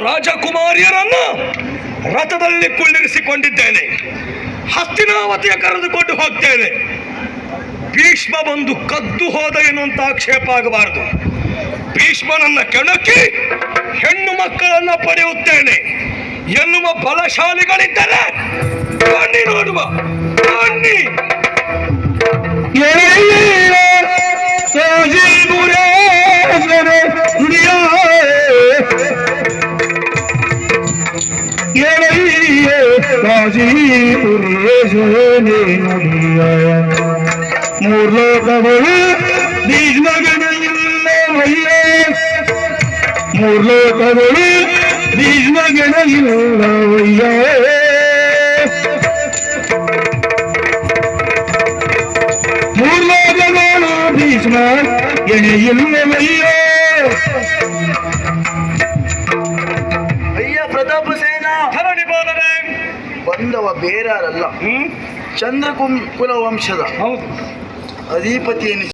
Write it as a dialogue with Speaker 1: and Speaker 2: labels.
Speaker 1: ರಾಜಕುಮಾರಿಯರನ್ನು ರಥದಲ್ಲಿ ಕುಳ್ಳಿರಿಸಿಕೊಂಡಿದ್ದೇನೆ. ಹಸ್ತಿನಾವತಿಯ ಕರೆದುಕೊಂಡು ಹೋಗ್ತೇನೆ. ಭೀಷ್ಮ ಬಂದು ಕದ್ದು ಹೋದ ಎನ್ನುವಂತ ಆಕ್ಷೇಪ ಆಗಬಾರದು. ಭೀಷ್ಮನನ್ನ ಕೆಣಕಿ ಹೆಣ್ಣು ಮಕ್ಕಳನ್ನ ಪಡೆಯುತ್ತೇನೆ ಎನ್ನುವ ಬಲಶಾಲಿಗಳಿದ್ದರೆ ಬನ್ನಿ ನೋಡುವ, ಬನ್ನಿ.
Speaker 2: ಮೂರ್ಲೋಕಗಳು ಭೀಷ್ಮಗಣಯಿಲ್ಲವಯ್ಯ, ಮೂರ್ಲೋಕಗಳು ಭೀಷ್ಮಗಣಯಿಲ್ಲವಯ್ಯ. ಮೂರ್ಲೋಕಗಳು ಭೀಷ್ಮ ಗಣಯಿಲ್ಲವಯ್ಯ.
Speaker 3: ಅಯ್ಯ ಪ್ರತಾಪ ಸೇನ,
Speaker 1: ಧರಣಿ ಬಾಲನೆ
Speaker 3: ಬಂದವ ಬೇರಾರಲ್ಲ, ಚಂದ್ರಕುಲ ವಂಶದ
Speaker 1: ಹೌದು
Speaker 3: ಅಧಿಪತಿಯನ್ನು